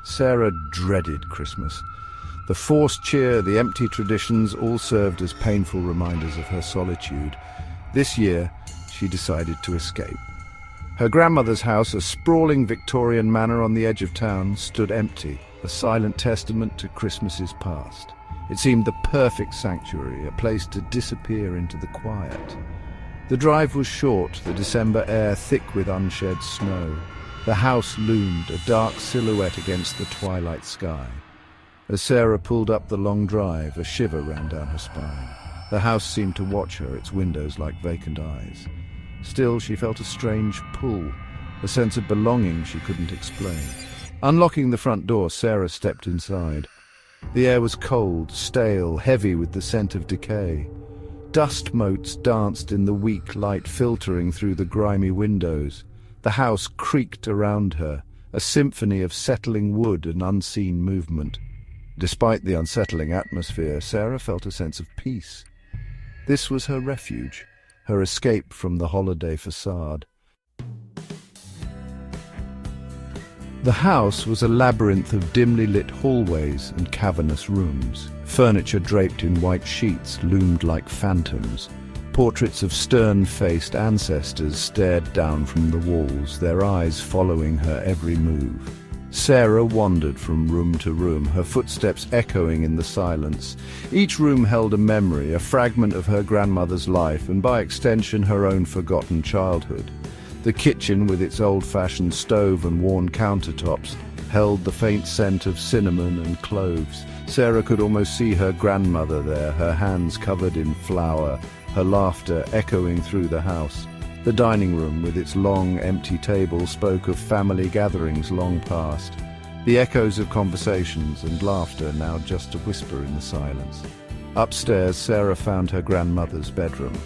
Sarah dreaded Christmas. The forced cheer, the empty traditions all served as painful reminders of her solitude. This year, she decided to escape. Her grandmother's house, a sprawling Victorian manor on the edge of town, stood empty, a silent testament to Christmases past. It seemed the perfect sanctuary, a place to disappear into the quiet. The drive was short, the December air thick with unshed snow. The house loomed, a dark silhouette against the twilight sky. As Sarah pulled up the long drive, a shiver ran down her spine. The house seemed to watch her, its windows like vacant eyes. Still, she felt a strange pull, a sense of belonging she couldn't explain. Unlocking the front door, Sarah stepped inside. The air was cold, stale, heavy with the scent of decay. Dust motes danced in the weak light filtering through the grimy windows. The house creaked around her, a symphony of settling wood and unseen movement. Despite the unsettling atmosphere, Sarah felt a sense of peace. This was her refuge, her escape from the holiday facade. The house was a labyrinth of dimly lit hallways and cavernous rooms. Furniture draped in white sheets loomed like phantoms. Portraits of stern-faced ancestors stared down from the walls, their eyes following her every move. Sarah wandered from room to room, her footsteps echoing in the silence. Each room held a memory, a fragment of her grandmother's life, and by extension her own forgotten childhood. The kitchen, with its old-fashioned stove and worn countertops, held the faint scent of cinnamon and cloves. Sarah could almost see her grandmother there, her hands covered in flour, her laughter echoing through the house. The dining room, with its long, empty table, spoke of family gatherings long past. The echoes of conversations and laughter now just a whisper in the silence. Upstairs, Sarah found her grandmother's bedroom.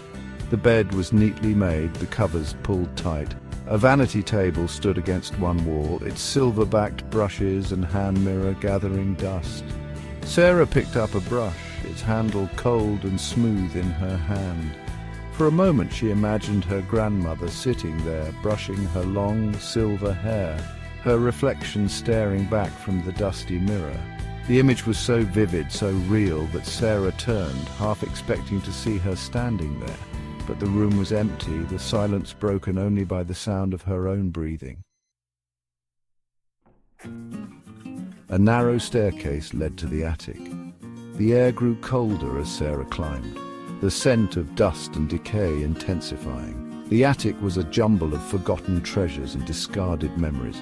The bed was neatly made, the covers pulled tight. A vanity table stood against one wall, its silver-backed brushes and hand mirror gathering dust. Sarah picked up a brush, its handle cold and smooth in her hand. For a moment she imagined her grandmother sitting there, brushing her long silver hair, her reflection staring back from the dusty mirror. The image was so vivid, so real, that Sarah turned, half expecting to see her standing there. But the room was empty, the silence broken only by the sound of her own breathing. A narrow staircase led to the attic. The air grew colder as Sarah climbed, the scent of dust and decay intensifying. The attic was a jumble of forgotten treasures and discarded memories.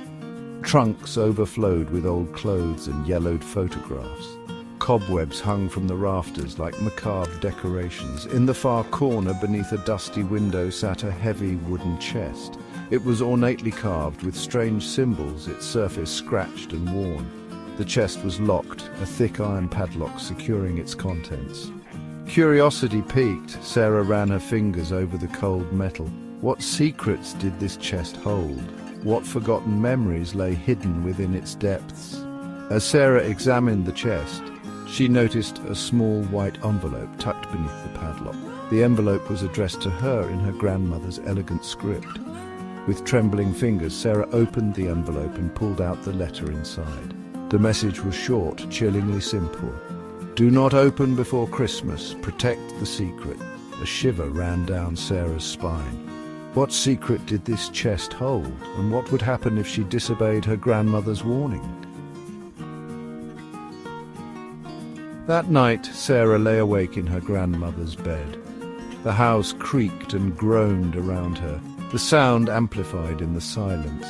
Trunks overflowed with old clothes and yellowed photographs. Cobwebs hung from the rafters like macabre decorations. In the far corner, beneath a dusty window, sat a heavy wooden chest. It was ornately carved with strange symbols, its surface scratched and worn. The chest was locked, a thick iron padlock securing its contents. Curiosity piqued, Sarah ran her fingers over the cold metal. What secrets did this chest hold? What forgotten memories lay hidden within its depths? As Sarah examined the chest, she noticed a small white envelope tucked beneath the padlock. The envelope was addressed to her in her grandmother's elegant script. With trembling fingers, Sarah opened the envelope and pulled out the letter inside. The message was short, chillingly simple. "Do not open before Christmas. Protect the secret." A shiver ran down Sarah's spine. What secret did this chest hold, and what would happen if she disobeyed her grandmother's warning? That night, Sarah lay awake in her grandmother's bed. The house creaked and groaned around her, the sound amplified in the silence.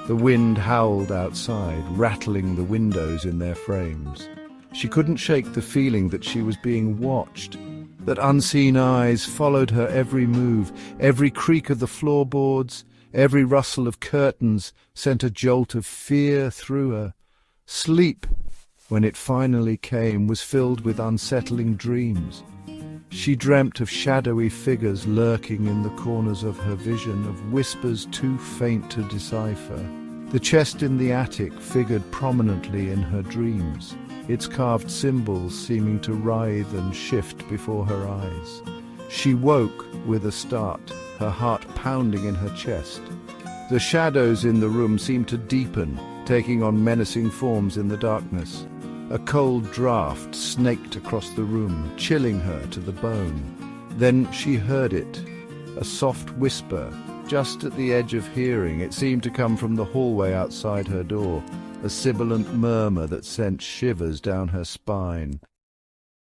The wind howled outside, rattling the windows in their frames. She couldn't shake the feeling that she was being watched, that unseen eyes followed her every move, every creak of the floorboards, every rustle of curtains sent a jolt of fear through her. Sleep, when it finally came, was filled with unsettling dreams. She dreamt of shadowy figures lurking in the corners of her vision, of whispers too faint to decipher. The chest in the attic figured prominently in her dreams, its carved symbols seeming to writhe and shift before her eyes. She woke with a start, her heart pounding in her chest. The shadows in the room seemed to deepen, taking on menacing forms in the darkness. A cold draught snaked across the room, chilling her to the bone. Then she heard it, a soft whisper, just at the edge of hearing. It seemed to come from the hallway outside her door, a sibilant murmur that sent shivers down her spine.